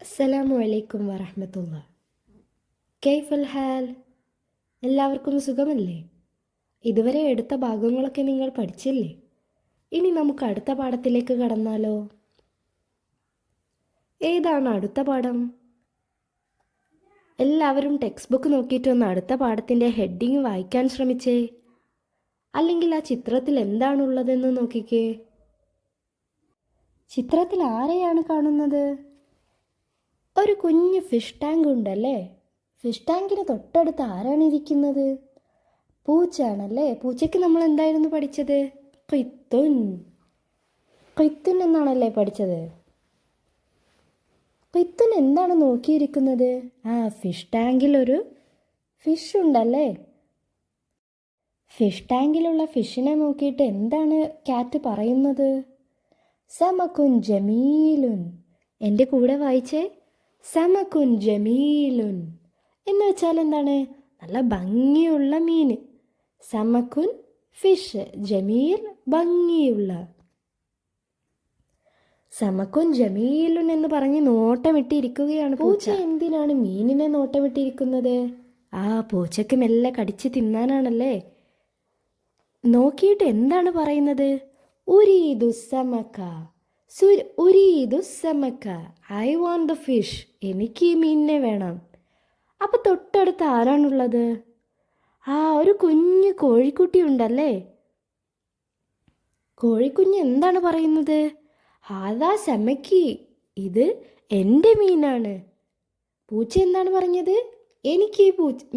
അസ്സലാമു അലൈക്കും വറഹ്മത്തുള്ള. കൈഫൽ ഹാൽ? എല്ലാവർക്കും സുഖമല്ലേ? ഇതുവരെ എടുത്ത ഭാഗങ്ങളൊക്കെ നിങ്ങൾ പഠിച്ചില്ലേ? ഇനി നമുക്ക് അടുത്ത പാഠത്തിലേക്ക് കടന്നാലോ? ഏതാണ് അടുത്ത പാഠം? എല്ലാവരും ടെക്സ്റ്റ് ബുക്ക് നോക്കിയിട്ടൊന്ന് അടുത്ത പാഠത്തിൻ്റെ ഹെഡിങ് വായിക്കാൻ ശ്രമിച്ചേ. അല്ലെങ്കിൽ ആ ചിത്രത്തിൽ എന്താണുള്ളതെന്ന് നോക്കിക്കേ. ചിത്രത്തിൽ ആരെയാണ് കാണുന്നത്? ഒരു കുഞ്ഞ് ഫിഷ് ടാങ്ക് ഉണ്ടല്ലേ? ഫിഷ് ടാങ്കിന് തൊട്ടടുത്ത് ആരാണ് ഇരിക്കുന്നത്? പൂച്ചയാണല്ലേ? പൂച്ചയ്ക്ക് നമ്മൾ എന്തായിരുന്നു പഠിച്ചത്? ഖിത്തുൻ. ഖിത്തുൻ എന്നാണല്ലേ പഠിച്ചത്? ഖിത്തുൻ എന്താണ് നോക്കിയിരിക്കുന്നത്? ഫിഷ് ടാങ്കിൽ ഒരു ഫിഷ് ഉണ്ടല്ലേ? ഫിഷ് ടാങ്കിലുള്ള ഫിഷിനെ നോക്കിയിട്ട് എന്താണ് ക്യാറ്റ് പറയുന്നത്? സമകുൻ ജമീലുൻ. എൻ്റെ കൂടെ വായിച്ചേ. സമകുൻ ജമീലുൻ എന്ന് വെച്ചാൽ എന്താണ്? നല്ല ഭംഗിയുള്ള മീൻ. സമകുൻ ഫിഷ്, ജമീൽ ഭംഗിയുള്ള. സമകുൻ ജമീലുൻ എന്ന് പറഞ്ഞ് നോട്ടമിട്ടിരിക്കുകയാണ് പൂച്ച. എന്തിനാണ് മീനിനെ നോട്ടമിട്ടിരിക്കുന്നത്? പൂച്ചയ്ക്ക് മെല്ലെ കടിച്ച് തിന്നാനാണല്ലേ. നോക്കിയിട്ട് എന്താണ് പറയുന്നത്? ഉരീദു സമക. ഉരീദു സമക. I want the fish. എനിക്ക് ഈ മീനിനെ വേണം. അപ്പം തൊട്ടടുത്ത് ആരാണുള്ളത്? ഒരു കുഞ്ഞു കോഴിക്കുട്ടി ഉണ്ടല്ലേ? കോഴിക്കുഞ്ഞ് എന്താണ് പറയുന്നത്? ഹാദാ സമക്കി. ഇത് എൻ്റെ മീനാണ്. പൂച്ച എന്താണ് പറഞ്ഞത്? എനിക്ക് ഈ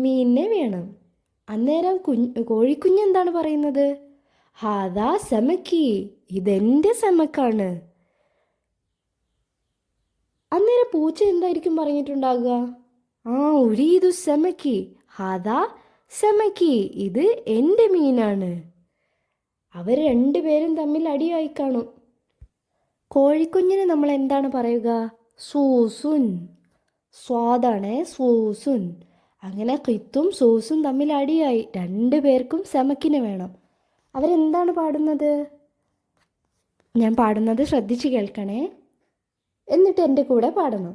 മീനിനെ വേണം. അന്നേരം കോഴിക്കുഞ്ഞ് എന്താണ് പറയുന്നത്? ഹാദാ സമക്കി. ഇതെൻ്റെ സമക്കാണ്. അന്നേരം പൂച്ച എന്തായിരിക്കും പറഞ്ഞിട്ടുണ്ടാകുക? ഉരീദു സമക്കി. ഹാദാ സമക്കി. ഇത് എൻ്റെ മീനാണ്. അവർ രണ്ടുപേരും തമ്മിൽ അടിയായി കാണും. കോഴിക്കുഞ്ഞിന് നമ്മൾ എന്താണ് പറയുക? സൂസുൻ. സ്വാദാണ് സൂസുൻ. അങ്ങനെ ഖിത്തും സൂസും തമ്മിൽ അടിയായി. രണ്ടുപേർക്കും സമക്കിന് വേണം. അവരെന്താണ് പാടുന്നത്? ഞാൻ പാടുന്നത് ശ്രദ്ധിച്ച് കേൾക്കണേ. എന്നിട്ട് എൻ്റെ കൂടെ പാടണം.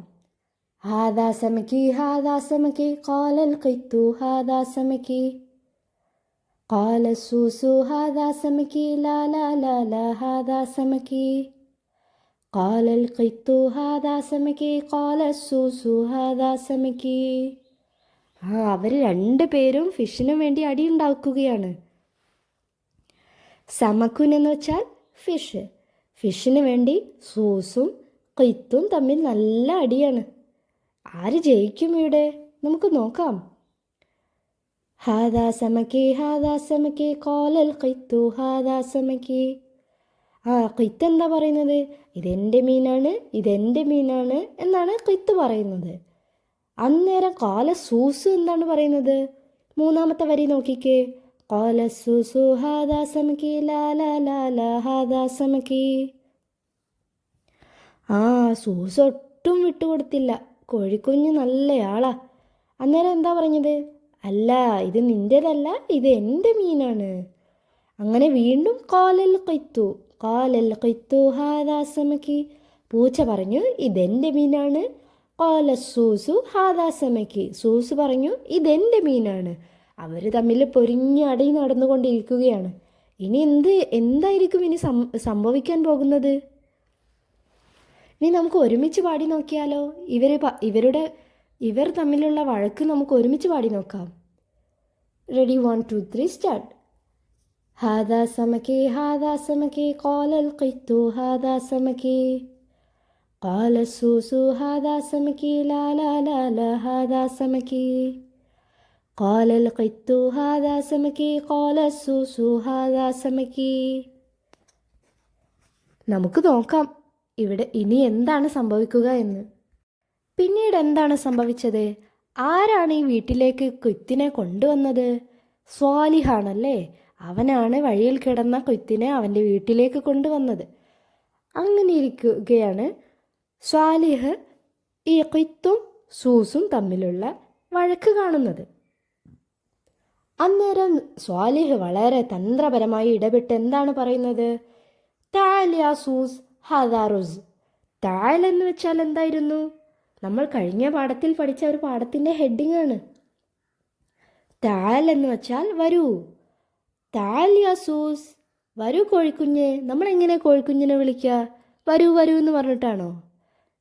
ഹാദാ സമക്കി ഹാദാ സമക്കി ഖാലൽ ഖിത്തു ഹാദാ സമക്കി ഖാല സൂസു ഹാദാ സമക്കി ലാ ലാ ലാ ലാ ഹാദാ സമക്കി ഖാലൽ ഖിത്തു ഹാദാ സമക്കി ഖാല സൂസു ഹാദാ സമക്കി. അവർ രണ്ടുപേരും ഫിഷിന് വേണ്ടി അടി ഉണ്ടാക്കുകയാണ്. സമക്കുൻ എന്ന് വെച്ചാൽ ഫിഷ്. ഫിഷിന് വേണ്ടി സൂസും ഖിത്തും തമ്മിൽ നല്ല അടിയാണ്. ആര് ജയിക്കും ഇവിടെ? നമുക്ക് നോക്കാം. ഹാദാ സമക്കി ഹാദാ സമക്കി ഖാലൽ ഖിത്തു ഹാദാ സമക്കി. ഖിത്ത് എന്താ പറയുന്നത്? ഇതെൻ്റെ മീനാണ്, ഇതെൻ്റെ മീനാണ് എന്നാണ് ഖിത്ത് പറയുന്നത്. അന്നേരം ഖാല സൂസു എന്താണ് പറയുന്നത്? മൂന്നാമത്തെ വരി നോക്കിക്കേ. ഖാല സൂസു ഹാദാ സമക്കി ലാ ലാ ലാ ലാ ഹാദാ സമക്കി. സൂസ് ഒട്ടും വിട്ടുകൊടുത്തില്ല. കോഴിക്കുഞ്ഞ് നല്ലയാളാ. അന്നേരം എന്താ പറഞ്ഞത്? അല്ല, ഇത് നിൻ്റേതല്ല, ഇത് എൻ്റെ മീനാണ്. അങ്ങനെ വീണ്ടും ഖാലൽ ഖിത്തു ഹാദാ സമക്കി. പൂച്ച പറഞ്ഞു ഇതെൻ്റെ മീനാണ്. ഖാല സൂസു ഹാദാ സമക്കി. സൂസ് പറഞ്ഞു ഇതെൻ്റെ മീനാണ്. അവർ തമ്മിൽ പൊരിഞ്ഞ അടി നടന്നുകൊണ്ടിരിക്കുകയാണ്. ഇനി എന്തായിരിക്കും ഇനി സംഭവിക്കാൻ പോകുന്നത്? ഇനി നമുക്ക് ഒരുമിച്ച് പാടി നോക്കിയാലോ? ഇവർ തമ്മിലുള്ള വഴക്ക് നമുക്ക് ഒരുമിച്ച് പാടി നോക്കാം. റെഡി? 1 2 3 സ്റ്റാർട്ട്. ഹാദാ സമക്കി ഹാദാ സമക്കി ഖാലൽ ഖിത്തു ഹാദാ സമക്കി ഖാല സൂസു ഹാദാ സമക്കി ലാ ലാ ലാ ലാ ഹാദാ സമക്കി ഖാലൽ ഖിത്തു ഹാദാ സമക്കി ഖാല സൂസു ഹാദാ സമക്കി. നമുക്ക് നോക്കാം ഇവിടെ ഇനി എന്താണ് സംഭവിക്കുക എന്ന്. പിന്നീട് എന്താണ് സംഭവിച്ചത്? ആരാണ് ഈ വീട്ടിലേക്ക് കൊയ്ത്തിനെ കൊണ്ടുവന്നത്? സ്വാലിഹാണല്ലേ. അവനാണ് വഴിയിൽ കിടന്ന കൊയ്ത്തിനെ അവൻ്റെ വീട്ടിലേക്ക് കൊണ്ടുവന്നത്. അങ്ങനെ ഇരിക്കുകയാണ് സ്വാലിഹ് ഈ കൊയ്ത്തും സൂസും തമ്മിലുള്ള വഴക്ക് കാണുന്നത്. അന്നേരം സ്വാലിഹ് വളരെ തന്ത്രപരമായി ഇടപെട്ട് എന്താണ് പറയുന്നത്? താൽ യാ സൂസ് ഹാദാ റുസ്. താൽ എന്ന് വെച്ചാൽ എന്തായിരുന്നു? നമ്മൾ കഴിഞ്ഞ പാഠത്തിൽ പഠിച്ച ഒരു പാഠത്തിൻ്റെ ഹെഡിങ് ആണ്. താൽ എന്ന് വെച്ചാൽ വരൂ. താൽ യാസൂസ്, വരൂ കോഴിക്കുഞ്ഞ്. നമ്മൾ എങ്ങനെ കോഴിക്കുഞ്ഞിനെ വിളിക്കുക? വരൂ വരൂ എന്ന് പറഞ്ഞിട്ടാണോ?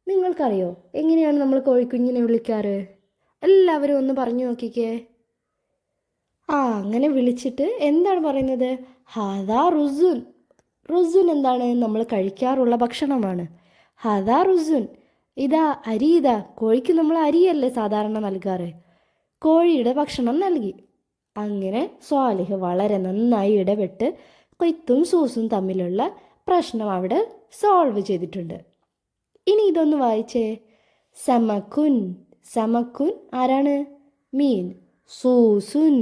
നിങ്ങൾക്കറിയോ എങ്ങനെയാണ് നമ്മൾ കോഴിക്കുഞ്ഞിനെ വിളിക്കാറ്? എല്ലാവരും ഒന്ന് പറഞ്ഞു നോക്കിക്കേ. അങ്ങനെ വിളിച്ചിട്ട് എന്താണ് പറയുന്നത്? ഹാദാ റുസുൻ. റുസുൻ എന്താണ്? നമ്മൾ കഴിക്കാറുള്ള ഭക്ഷണമാണ്. ഹാദാ റുസുൻ, ഇതാ അരി. ഇതാ കോഴിക്ക് നമ്മൾ അരിയല്ലേ സാധാരണ നൽകാറ്. കോഴിയുടെ ഭക്ഷണം നൽകി. അങ്ങനെ സ്വാലിഹ് വളരെ നന്നായി ഇടപെട്ട് കൊയ്ത്തും സൂസും തമ്മിലുള്ള പ്രശ്നം അവിടെ സോൾവ് ചെയ്തിട്ടുണ്ട്. ഇനി ഇതൊന്ന് വായിച്ചേ. സമക്കുൻ. സമക്കുൻ ആരാണ്? മീൻ. സൂസുൻ.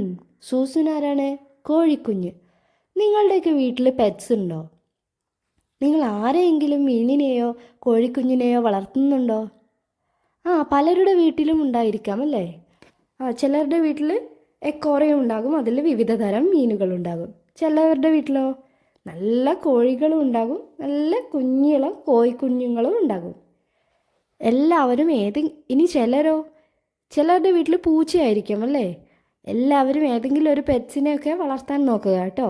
സൂസുൻ ആരാണ്? കോഴിക്കുഞ്ഞ്. നിങ്ങളുടെയൊക്കെ വീട്ടിൽ പെറ്റ്സ് ഉണ്ടോ? നിങ്ങൾ ആരെയെങ്കിലും മീനിനെയോ കോഴിക്കുഞ്ഞിനെയോ വളർത്തുന്നുണ്ടോ? പലരുടെ വീട്ടിലും ഉണ്ടായിരിക്കാം അല്ലേ? ചിലരുടെ വീട്ടിൽ എക്കോറിയം ഉണ്ടാകും, അതിൽ വിവിധ തരം മീനുകളുണ്ടാകും. ചിലവരുടെ വീട്ടിലോ നല്ല കോഴികളും ഉണ്ടാകും, നല്ല കുഞ്ഞിളം കോഴിക്കുഞ്ഞുങ്ങളും ഉണ്ടാകും. എല്ലാവരും ഇനി ചിലരുടെ വീട്ടിൽ പൂച്ചയായിരിക്കും അല്ലേ? എല്ലാവരും ഏതെങ്കിലും ഒരു പെറ്റ്സിനെയൊക്കെ വളർത്താൻ നോക്കുക കേട്ടോ.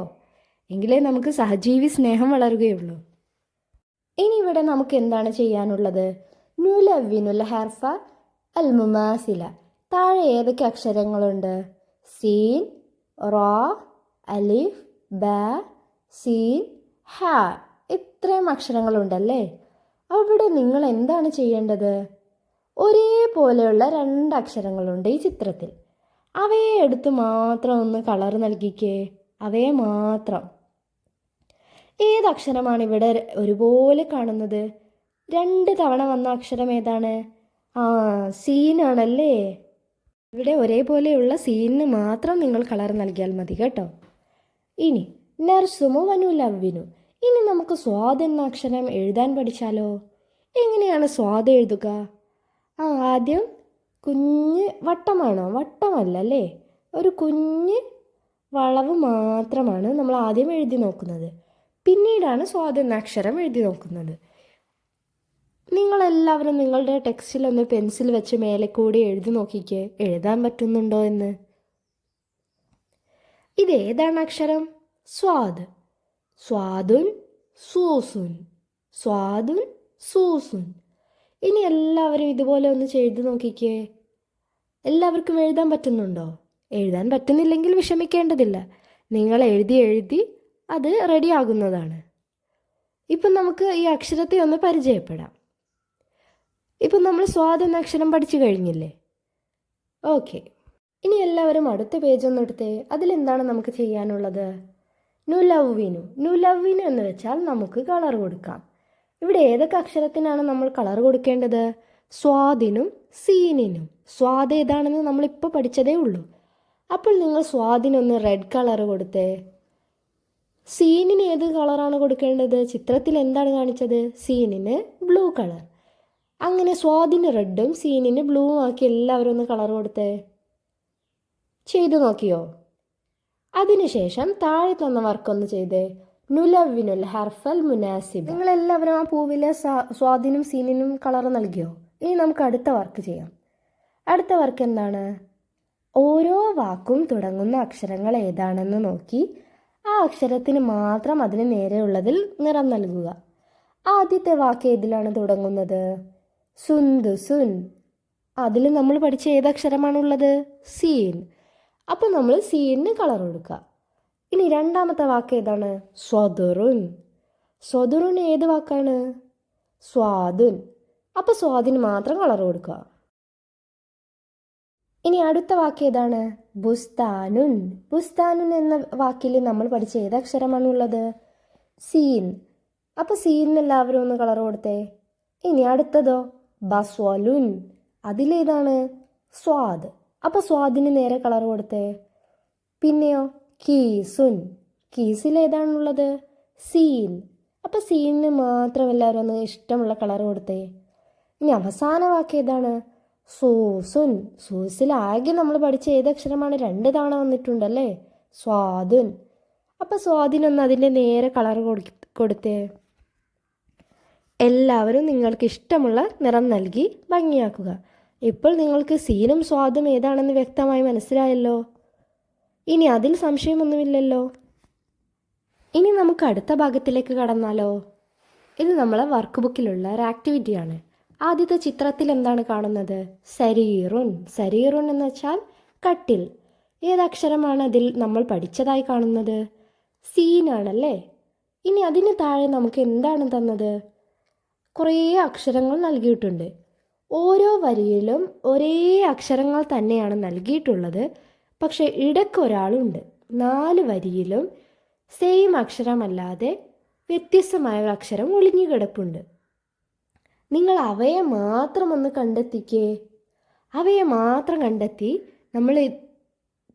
എങ്കിലേ നമുക്ക് സഹജീവി സ്നേഹം വളരുകയുള്ളൂ. ഇനി ഇവിടെ നമുക്ക് എന്താണ് ചെയ്യാനുള്ളത്? നുലവ്വിനുൽ ഹർഫ അൽ മുമാസില. താഴെ ഏതൊക്കെ അക്ഷരങ്ങളുണ്ട്? സീൻ, റോ, അലിഫ്, ബ, സീൻ, ഹ. ഇത്രയും അക്ഷരങ്ങളുണ്ടല്ലേ? അവിടെ നിങ്ങൾ എന്താണ് ചെയ്യേണ്ടത്? ഒരേപോലെയുള്ള 2 അക്ഷരങ്ങളുണ്ട് ഈ ചിത്രത്തിൽ. അവയെ എടുത്ത് മാത്രം ഒന്ന് കളർ നൽകിക്കേ. അവയെ മാത്രം. ഏതക്ഷരമാണ് ഇവിടെ ഒരുപോലെ കാണുന്നത്? 2 തവണ വന്ന അക്ഷരം ഏതാണ്? സീനാണല്ലേ. ഇവിടെ ഒരേപോലെയുള്ള സീനിന് മാത്രം നിങ്ങൾ കളർ നൽകിയാൽ മതി കേട്ടോ. ഇനി നർസുമു വനുലവ്വിനു. ഇനി നമുക്ക് സ്വാദ് എന്ന അക്ഷരം എഴുതാൻ പഠിച്ചാലോ? എങ്ങനെയാണ് സ്വാദ് എഴുതുക? ആദ്യം കുഞ്ഞ് വട്ടമാണോ? വട്ടമല്ല അല്ലേ, ഒരു കുഞ്ഞ് വളവ് മാത്രമാണ് നമ്മൾ ആദ്യം എഴുതി നോക്കുന്നത്. പിന്നീടാണ് സ്വാദ് എന്ന അക്ഷരം എഴുതി നോക്കുന്നത്. നിങ്ങളെല്ലാവരും നിങ്ങളുടെ ടെക്സ്റ്റിലൊന്ന് പെൻസിൽ വെച്ച് മേലെ കൂടി എഴുതി നോക്കിക്കേ, എഴുതാൻ പറ്റുന്നുണ്ടോ എന്ന്. ഇതേതാണ് അക്ഷരം? സ്വാദ്. സ്വാദുൻ, സൂസുൻ. സ്വാദുൻ, സൂസുൻ. ഇനി എല്ലാവരും ഇതുപോലെ ഒന്ന് ചെയ്തു നോക്കിക്കേ. എല്ലാവർക്കും എഴുതാൻ പറ്റുന്നുണ്ടോ? എഴുതാൻ പറ്റുന്നില്ലെങ്കിൽ വിഷമിക്കേണ്ടതില്ല. നിങ്ങൾ എഴുതി അത് റെഡി ആകുന്നതാണ്. ഇപ്പം നമുക്ക് ഈ അക്ഷരത്തെ ഒന്ന് പരിചയപ്പെടാം. ഇപ്പം നമ്മൾ സ്വാദ് എന്ന അക്ഷരം പഠിച്ചു കഴിഞ്ഞില്ലേ? ഓക്കെ. ഇനി എല്ലാവരും അടുത്ത പേജ് ഒന്ന് എടുത്തേ. അതിലെന്താണ് നമുക്ക് ചെയ്യാനുള്ളത്? നുലവ്വിനു. നുലവ്വിനു എന്ന് വെച്ചാൽ നമുക്ക് കളർ കൊടുക്കാം. ഇവിടെ ഏതൊക്കെ അക്ഷരത്തിനാണ് നമ്മൾ കളർ കൊടുക്കേണ്ടത്? സ്വാദിനും സീനിനും. സ്വാദ് ഏതാണെന്ന് നമ്മളിപ്പോൾ പഠിച്ചതേ ഉള്ളൂ. അപ്പോൾ നിങ്ങൾ സ്വാദിനൊന്ന് റെഡ് കളർ കൊടുത്തേ. സീനിന് ഏത് കളറാണ് കൊടുക്കേണ്ടത്? ചിത്രത്തിൽ എന്താണ് കാണിച്ചത്? സീനിന് ബ്ലൂ കളർ. അങ്ങനെ സ്വാദിന് റെഡും സീനിന് ബ്ലൂവും ആക്കി എല്ലാവരും ഒന്ന് കളർ കൊടുത്തേ. ചെയ്തു നോക്കിയോ? അതിനുശേഷം താഴെ തന്ന വർക്കൊന്ന് ചെയ്തേ. നുലവ്വിനുൽ ഹർഫൽ മുനാസിബ്. നിങ്ങളെല്ലാവരും ആ പൂവിലെ സ്വാദിനും സീനിനും കളർ നൽകിയോ? ഇനി നമുക്ക് അടുത്ത വർക്ക് ചെയ്യാം. അടുത്ത വർക്ക് എന്താണ്? ഓരോ വാക്കും തുടങ്ങുന്ന അക്ഷരങ്ങൾ ഏതാണെന്ന് നോക്കി ആ അക്ഷരത്തിന് മാത്രം അതിന് നേരെയുള്ളതിൽ നിറം നൽകുക. ആദ്യത്തെ വാക്ക് ഏതിലാണ് തുടങ്ങുന്നത്? സുന്ദുസുൻ. അതിൽ നമ്മൾ പഠിച്ച ഏതക്ഷരമാണുള്ളത്? സീൻ. അപ്പോൾ നമ്മൾ സീനിന് കളർ കൊടുക്കുക. ഇനി രണ്ടാമത്തെ വാക്ക് ഏതാണ്? സ്വദുറുൻ. സ്വദുറുൻ ഏത് വാക്കാണ്? സ്വാദുൻ. അപ്പോൾ സ്വാദിന് മാത്രം കളർ കൊടുക്കുക. ഇനി അടുത്ത വാക്ക് ഏതാണ്? ബുസ്താനുൻ. ബുസ്താനുൻ എന്ന വാക്കിൽ നമ്മൾ പഠിച്ച ഏതക്ഷരമാണുള്ളത്? സീൻ. അപ്പോൾ സീനിന് എല്ലാവരും ഒന്ന് കളർ കൊടുത്തേ. ഇനി അടുത്തതോ? ബസ്വലുൻ. അതിലേതാണ്? സ്വാദ്. അപ്പോൾ സ്വാദിന് നേരെ കളർ കൊടുത്തേ. പിന്നെയോ? കീസുൻ. കീസിൽ ഏതാണുള്ളത്? സീൻ. അപ്പോൾ സീനിന് മാത്രം എല്ലാവരും ഒന്ന് ഇഷ്ടമുള്ള കളർ കൊടുത്തേ. ഇനി അവസാന വാക്ക് ഏതാണ്? സൂസുൻ. സൂസിൽ ആകെ നമ്മൾ പഠിച്ച ഏതക്ഷരമാണ് 2 തവണ വന്നിട്ടുണ്ടല്ലേ? സ്വാദുൻ. അപ്പോൾ സ്വാദിനൊന്ന് അതിൻ്റെ നേരെ കളർ കൊടുത്തേ. എല്ലാവരും നിങ്ങൾക്ക് ഇഷ്ടമുള്ള നിറം നൽകി ഭംഗിയാക്കുക. ഇപ്പോൾ നിങ്ങൾക്ക് സീനും സ്വാദും ഏതാണെന്ന് വ്യക്തമായി മനസ്സിലായല്ലോ. ഇനി അതിൽ സംശയമൊന്നുമില്ലല്ലോ. ഇനി നമുക്ക് അടുത്ത ഭാഗത്തിലേക്ക് കടന്നാലോ. ഇത് നമ്മളെ വർക്ക് ബുക്കിലുള്ള ഒരു ആക്ടിവിറ്റിയാണ്. ആദ്യത്തെ ചിത്രത്തിൽ എന്താണ് കാണുന്നത്? സരീറുൻ. സരീറുൻ എന്ന് വെച്ചാൽ കട്ടിൽ. ഏതക്ഷരമാണ് അതിൽ നമ്മൾ പഠിച്ചതായി കാണുന്നത്? സീനാണല്ലേ. ഇനി അതിന് താഴെ നമുക്ക് എന്താണ് തന്നത്? കുറേ അക്ഷരങ്ങൾ നൽകിയിട്ടുണ്ട്. ഓരോ വരിയിലും ഒരേ അക്ഷരങ്ങൾ തന്നെയാണ് നൽകിയിട്ടുള്ളത്. പക്ഷെ ഇടയ്ക്കൊരാളുണ്ട്. 4 വരിയിലും സെയിം അക്ഷരമല്ലാതെ വ്യത്യസ്തമായ ഒരു അക്ഷരം ഒളിഞ്ഞു കിടപ്പുണ്ട്. നിങ്ങൾ അവയെ മാത്രം ഒന്ന് കണ്ടെത്തിക്കേ. അവയെ മാത്രം കണ്ടെത്തി നമ്മൾ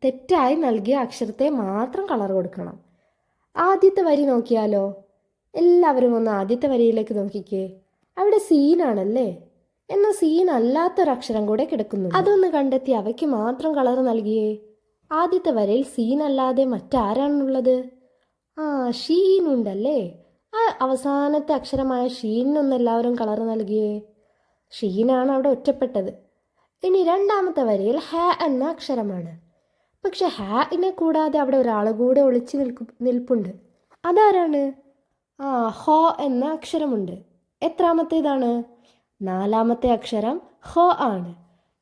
തെറ്റായി നൽകിയ അക്ഷരത്തെ മാത്രം കളർ കൊടുക്കണം. ആദ്യത്തെ വരി നോക്കിയാലോ. എല്ലാവരും ഒന്ന് ആദ്യത്തെ വരിയിലേക്ക് നോക്കിക്കേ. അവിടെ സീനാണല്ലേ. എന്നാൽ സീൻ അല്ലാത്തൊരക്ഷരം കൂടെ കിടക്കുന്നു. അതൊന്ന് കണ്ടെത്തി അവയ്ക്ക് മാത്രം കളർ നൽകിയേ. ആദ്യത്തെ വരയിൽ സീൻ അല്ലാതെ മറ്റാരാണുള്ളത്? ഷീനുണ്ടല്ലേ. ആ അവസാനത്തെ അക്ഷരമായ ഷീനൊന്ന് എല്ലാവരും കളർ നൽകിയേ. ഷീനാണ് അവിടെ ഒറ്റപ്പെട്ടത്. ഇനി രണ്ടാമത്തെ വരിയിൽ ഹ എന്ന അക്ഷരമാണ്. പക്ഷെ ഹാഇനെ കൂടാതെ അവിടെ ഒരാൾ കൂടെ ഒളിച്ചു നിൽപ്പുണ്ട്. അതാരാണ്? ഹോ എന്ന അക്ഷരമുണ്ട്. എത്രാമത്തേതാണ്? 4ാമത്തെ അക്ഷരം ഹോ ആണ്.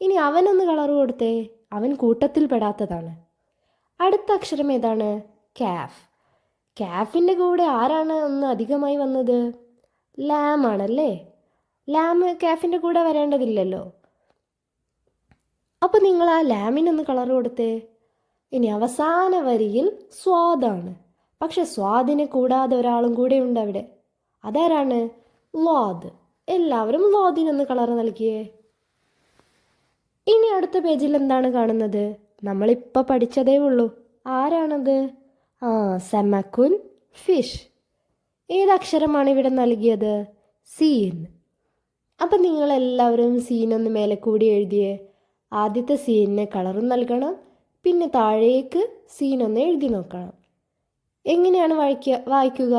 ഇനി അവനൊന്ന് കളർ കൊടുത്തേ. അവൻ കൂട്ടത്തിൽ പെടാത്തതാണ്. അടുത്ത അക്ഷരം ഏതാണ്? കാഫ്. കാഫിൻ്റെ കൂടെ ആരാണ് ഒന്ന് അധികമായി വന്നത്? ലാം ആണല്ലേ. ലാം കാഫിൻ്റെ കൂടെ വരേണ്ടതില്ലല്ലോ. അപ്പോൾ നിങ്ങൾ ആ ലാമിനൊന്ന് കളർ കൊടുത്തേ. ഇനി അവസാന വരിയിൽ സ്വാദാണ്. പക്ഷെ സ്വാദിനെ കൂടാതെ ഒരാളും കൂടെ ഉണ്ട് അവിടെ. അതാരാണ്? ലോദ്. എല്ലാവരും ലോദിനൊന്ന് കളർ നൽകിയേ. ഇനി അടുത്ത പേജിൽ എന്താണ് കാണുന്നത്? നമ്മളിപ്പോൾ പഠിച്ചതേ ഉള്ളൂ. ആരാണത്? സമക്കുൻ, ഫിഷ്. ഏതക്ഷരമാണ് ഇവിടെ നൽകിയത്? സീൻ. അപ്പം നിങ്ങളെല്ലാവരും സീനൊന്ന് മേലെ കൂടി എഴുതിയേ. ആദ്യത്തെ സീനിന് കളറും നൽകണം. പിന്നെ താഴേക്ക് സീനൊന്ന് എഴുതി നോക്കണം. എങ്ങനെയാണ് വായിക്കുക?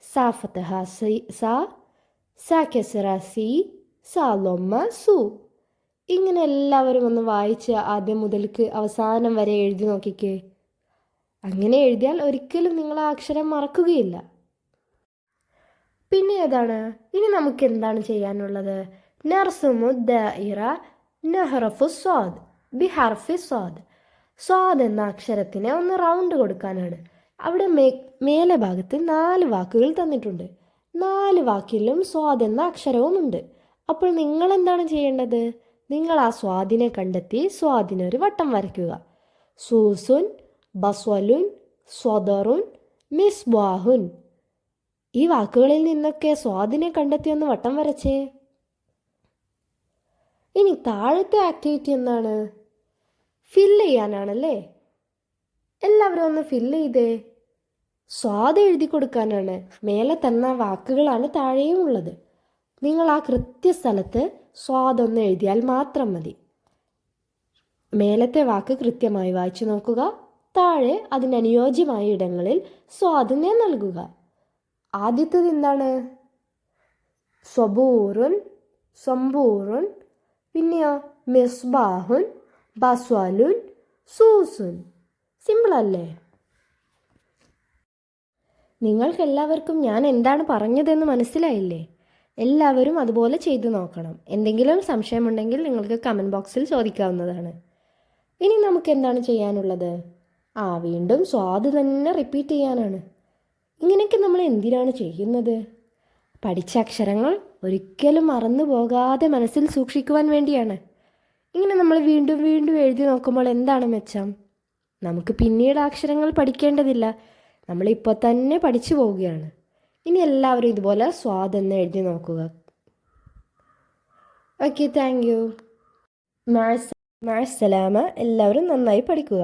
സാ ഫതഹ സാ, സാ കെസറ സി, സാ ലൊമ്മ സു. ഇങ്ങനെ എല്ലാവരും ഒന്ന് വായിച്ച് ആദ്യം മുതൽക്ക് അവസാനം വരെ എഴുതി നോക്കിക്കേ. അങ്ങനെ എഴുതിയാൽ ഒരിക്കലും നിങ്ങൾ ആ അക്ഷരം മറക്കുകയില്ല. പിന്നെ ഏതാണ്? ഇനി നമുക്ക് എന്താണ് ചെയ്യാനുള്ളത്? നർസുമു ദാഇറ നഹ്റഫു സ്വാദ് ബിഹർഫി സ്വാദ്. സ്വാദ് എന്ന അക്ഷരത്തിന് ഒന്ന് റൗണ്ട് കൊടുക്കാനാണ്. അവിടെ മേലെ ഭാഗത്ത് 4 വാക്കുകൾ തന്നിട്ടുണ്ട്. 4 വാക്കിലും സ്വാദ് എന്ന അക്ഷരവുമുണ്ട്. അപ്പോൾ നിങ്ങൾ എന്താണ് ചെയ്യേണ്ടത്? നിങ്ങൾ ആ സ്വാദിനെ കണ്ടെത്തി സ്വാദിനൊരു വട്ടം വരയ്ക്കുക. സൂസുൻ, ബസ്വലുൻ, സ്വദറുൻ, മിസ്ബാഹുൻ. ഈ വാക്കുകളിൽ നിന്നൊക്കെ സ്വാദിനെ കണ്ടെത്തി ഒന്ന് വട്ടം വരച്ചേ. ഇനി താഴത്തെ ആക്ടിവിറ്റി എന്താണ്? ഫില്ല് ചെയ്യാനാണല്ലേ. എല്ലാവരും ഒന്ന് ഫില്ല് ചെയ്തേ. സ്വാദ് എഴുതി കൊടുക്കാനാണ്. മേലെ തന്ന വാക്കുകളാണ് താഴെയും ഉള്ളത്. നിങ്ങൾ ആ കൃത്യസ്ഥലത്ത് സ്വാദൊന്ന് എഴുതിയാൽ മാത്രം മതി. മേലത്തെ വാക്ക് കൃത്യമായി വായിച്ചു നോക്കുക. താഴെ അതിനനുയോജ്യമായ ഇടങ്ങളിൽ സ്വാദിനെ നൽകുക. ആദ്യത്തേത് എന്താണ്? സ്വബൂറുൻ, സംബൂറുൻ. പിന്നെയോ മിസ്ബാഹുൻ, ബസ്വലുൻ, സൂസുൻ. സിമ്പിൾ അല്ലേ? നിങ്ങൾക്കെല്ലാവർക്കും ഞാൻ എന്താണ് പറഞ്ഞതെന്ന് മനസ്സിലായില്ലേ? എല്ലാവരും അതുപോലെ ചെയ്തു നോക്കണം. എന്തെങ്കിലും സംശയമുണ്ടെങ്കിൽ നിങ്ങൾക്ക് കമൻറ്റ് ബോക്സിൽ ചോദിക്കാവുന്നതാണ്. ഇനി നമുക്ക് എന്താണ് ചെയ്യാനുള്ളത്? വീണ്ടും സ്വാദ് തന്നെ റിപ്പീറ്റ് ചെയ്യാനാണ്. ഇങ്ങനെയൊക്കെ നമ്മൾ എന്തിനാണ് ചെയ്യുന്നത്? പഠിച്ച അക്ഷരങ്ങൾ ഒരിക്കലും മറന്നു പോകാതെ മനസ്സിൽ സൂക്ഷിക്കുവാൻ വേണ്ടിയാണ്. ഇങ്ങനെ നമ്മൾ വീണ്ടും വീണ്ടും എഴുതി നോക്കുമ്പോൾ എന്താണ് മെച്ചം? നമുക്ക് പിന്നീട് അക്ഷരങ്ങൾ പഠിക്കേണ്ടതില്ല. നമ്മളിപ്പോൾ തന്നെ പഠിച്ചു പോവുകയാണ്. ഇനി എല്ലാവരും ഇതുപോലെ സ്വാദ് എന്ന് എഴുതി നോക്കുക. Okay, thank you. മഅസ്സലാമ. എല്ലാവരും നന്നായി പഠിക്കുക.